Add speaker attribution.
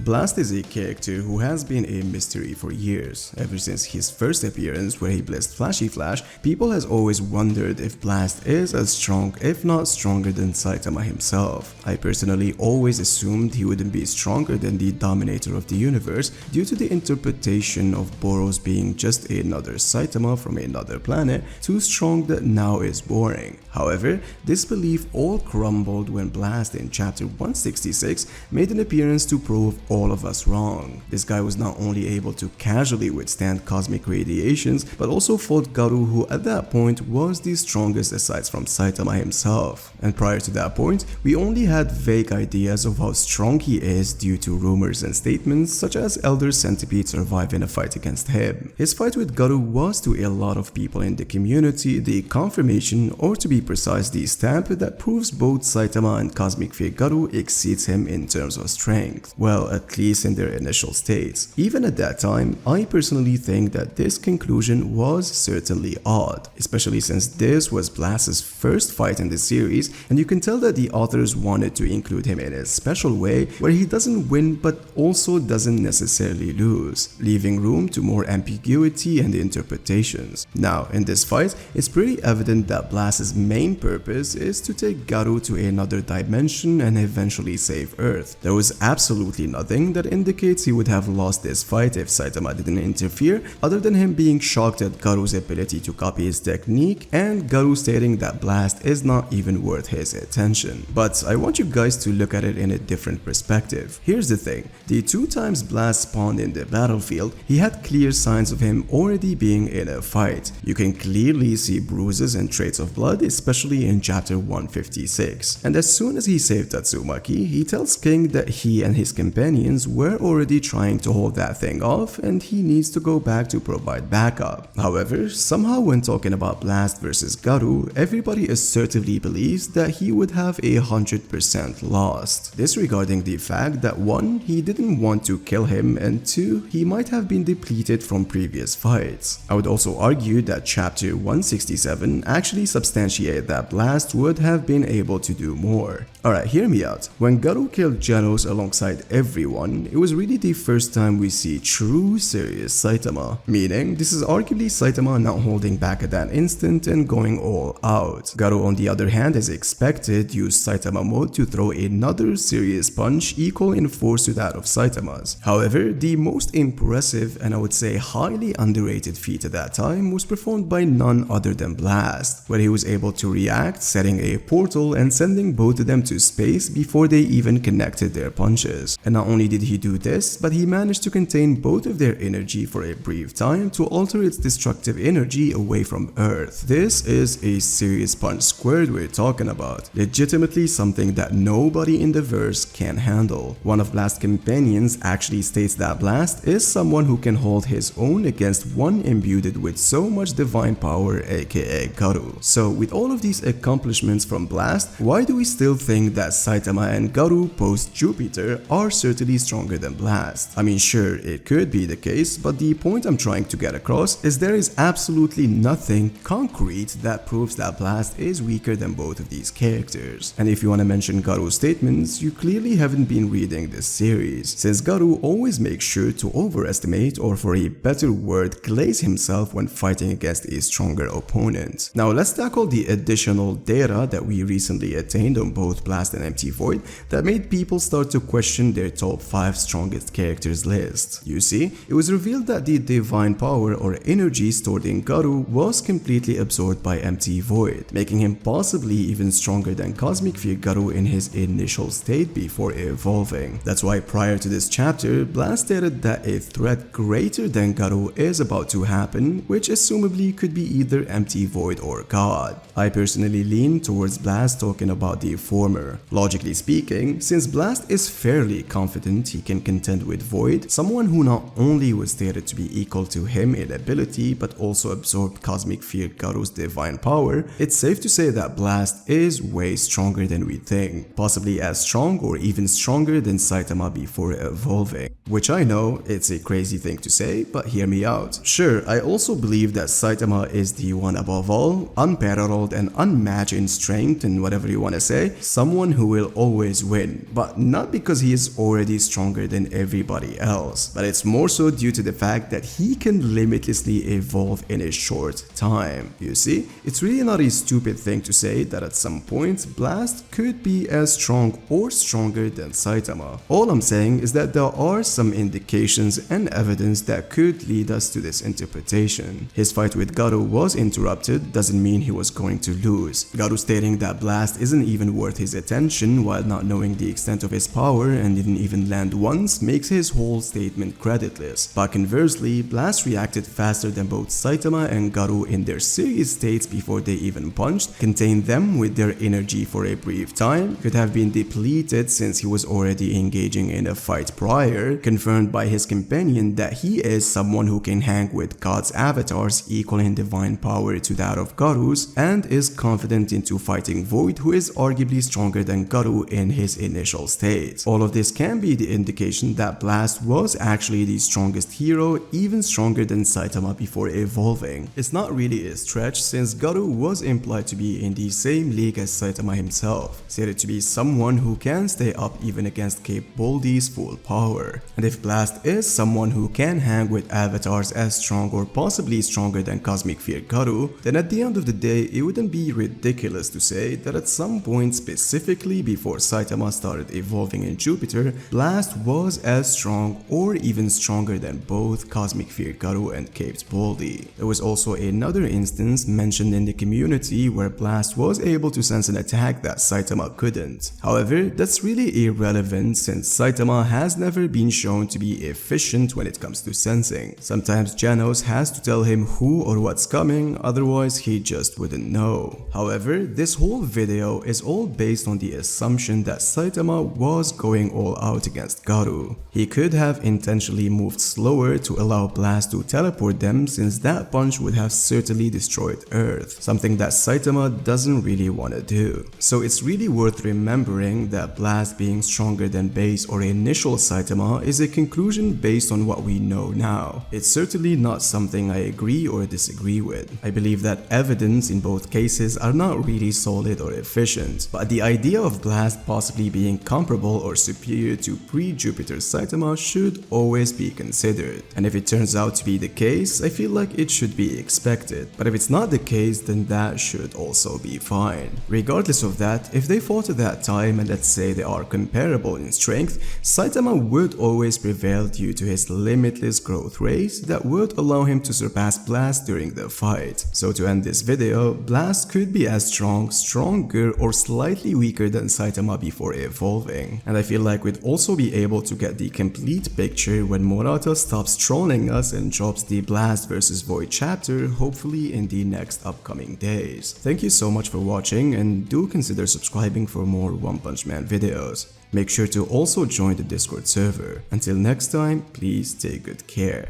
Speaker 1: Blast is a character who has been a mystery for years. Ever since his first appearance where he blessed Flashy Flash, people has always wondered if Blast is as strong if not stronger than Saitama himself. I personally always assumed he wouldn't be stronger than the Dominator of the universe due to the interpretation of Boros being just another Saitama from another planet, too strong that now is boring. However, this belief all crumbled when Blast in chapter 166 made an appearance to prove all of us wrong. This guy was not only able to casually withstand cosmic radiations, but also fought Garu, who at that point was the strongest aside from Saitama himself. And prior to that point, we only had vague ideas of how strong he is due to rumors and statements such as Elder Centipede survived in a fight against him. His fight with Garu was to a lot of people in the community the confirmation, or to be precise, the stamp that proves both Saitama and Cosmic Fear Garu exceeds him in terms of strength. Well, at least in their initial states. Even at that time, I personally think that this conclusion was certainly odd, especially since this was Blast's first fight in the series, and you can tell that the authors wanted to include him in a special way where he doesn't win but also doesn't necessarily lose, leaving room to more ambiguity and interpretations. Now, in this fight, it's pretty evident that Blast's main purpose is to take Garu to another dimension and eventually save Earth. There was absolutely nothing that indicates he would have lost this fight if Saitama didn't interfere, other than him being shocked at Garu's ability to copy his technique and Garu stating that Blast is not even worth his attention. But I want you guys to look at it in a different perspective. Here's the thing, the 2 times Blast spawned in the battlefield, he had clear signs of him already being in a fight. You can clearly see bruises and traces of blood, especially in chapter 156. And as soon as he saved Tatsumaki, he tells King that he and his companions were already trying to hold that thing off and he needs to go back to provide backup. However, somehow when talking about Blast versus Garu, everybody assertively believes that he would have 100% lost, disregarding the fact that 1, he didn't want to kill him, and 2, he might have been depleted from previous fights. I would also argue that chapter 167 actually substantiated that Blast would have been able to do more. Alright, hear me out. When Garu killed Genos alongside everyone, it was really the first time we see true serious Saitama, meaning this is arguably Saitama not holding back at that instant and going all out. Garu on the other hand, as expected, used Saitama mode to throw another serious punch equal in force to that of Saitama's. However, the most impressive and I would say highly underrated feat at that time was performed by none other than Blast, where he was able to react, setting a portal and sending both of them to space before they even connected their punches. And not only did he do this, but he managed to contain both of their energy for a brief time to alter its destructive energy away from Earth. This is a serious punch squared we're talking about, legitimately something that nobody in the verse can handle. One of Blast's companions actually states that Blast is someone who can hold his own against one imbued with so much divine power, aka Garu. So with all of these accomplishments from Blast, why do we still think that Saitama and Garu post Jupiter are certainly stronger than Blast? I mean, sure, it could be the case, but the point I'm trying to get across is there is absolutely nothing concrete that proves that Blast is weaker than both of these characters. And if you want to mention Garu's statements, you clearly haven't been reading this series, since Garu always makes sure to overestimate, or for a better word, glaze himself when fighting against a stronger opponent. Now let's tackle the additional data that we recently attained on both Blast and Empty Void that made people start to question their top 5 strongest characters list. You see, it was revealed that the divine power or energy stored in Garu was completely absorbed by Empty Void, making him possibly even stronger than Cosmic Fear Garu in his initial state before evolving. That's why prior to this chapter, Blast stated that a threat greater than Garu is about to happen, which assumably could be either Empty Void or God. I personally lean towards Blast talking about the former. Logically speaking, since Blast is fairly confident he can contend with Void, someone who not only was stated to be equal to him in ability but also absorbed Cosmic Fear Garu's divine power, it's safe to say that Blast is way stronger than we think, possibly as strong or even stronger than Saitama before evolving. Which I know, it's a crazy thing to say, but hear me out. Sure, I also believe that Saitama is the one above all, unparalleled and unmatched in strength and whatever you wanna say, someone who will always win, but not because he is already already stronger than everybody else, but it's more so due to the fact that he can limitlessly evolve in a short time. You see, it's really not a stupid thing to say that at some point Blast could be as strong or stronger than Saitama. All I'm saying is that there are some indications and evidence that could lead us to this interpretation. His fight with Garu was interrupted doesn't mean he was going to lose. Garu stating that Blast isn't even worth his attention while not knowing the extent of his power and didn't even land once makes his whole statement creditless. But conversely, Blast reacted faster than both Saitama and Garu in their serious states before they even punched, contained them with their energy for a brief time, could have been depleted since he was already engaging in a fight prior, confirmed by his companion that he is someone who can hang with God's avatars equal in divine power to that of Garu's, and is confident into fighting Void, who is arguably stronger than Garu in his initial state. All of this can be the indication that Blast was actually the strongest hero, even stronger than Saitama before evolving. It's not really a stretch since Garu was implied to be in the same league as Saitama himself, stated to be someone who can stay up even against Cape Baldy's full power. And if Blast is someone who can hang with avatars as strong or possibly stronger than Cosmic Fear Garu, then at the end of the day it wouldn't be ridiculous to say that at some point, specifically before Saitama started evolving in Jupiter, Blast was as strong or even stronger than both Cosmic Fear Garu and Cape Baldy. There was also another instance mentioned in the community where Blast was able to sense an attack that Saitama couldn't. However, that's really irrelevant since Saitama has never been shown to be efficient when it comes to sensing. Sometimes Janos has to tell him who or what's coming, otherwise he just wouldn't know. However, this whole video is all based on the assumption that Saitama was going all out against Garu. He could have intentionally moved slower to allow Blast to teleport them since that punch would have certainly destroyed Earth, something that Saitama doesn't really want to do. So it's really worth remembering that Blast being stronger than base or initial Saitama is a conclusion based on what we know now. It's certainly not something I agree or disagree with. I believe that evidence in both cases are not really solid or efficient, but the idea of Blast possibly being comparable or superior to pre-Jupiter Saitama should always be considered. And if it turns out to be the case, I feel like it should be expected. But if it's not the case, then that should also be fine. Regardless of that, if they fought at that time and let's say they are comparable in strength, Saitama would always prevail due to his limitless growth rate that would allow him to surpass Blast during the fight. So to end this video, Blast could be as strong, stronger, or slightly weaker than Saitama before evolving. And I feel like we'd also be able to get the complete picture when Murata stops trolling us and drops the Blast vs Void chapter, hopefully in the next upcoming days. Thank you so much for watching, and do consider subscribing for more One Punch Man videos. Make sure to also join the Discord server. Until next time, please take good care.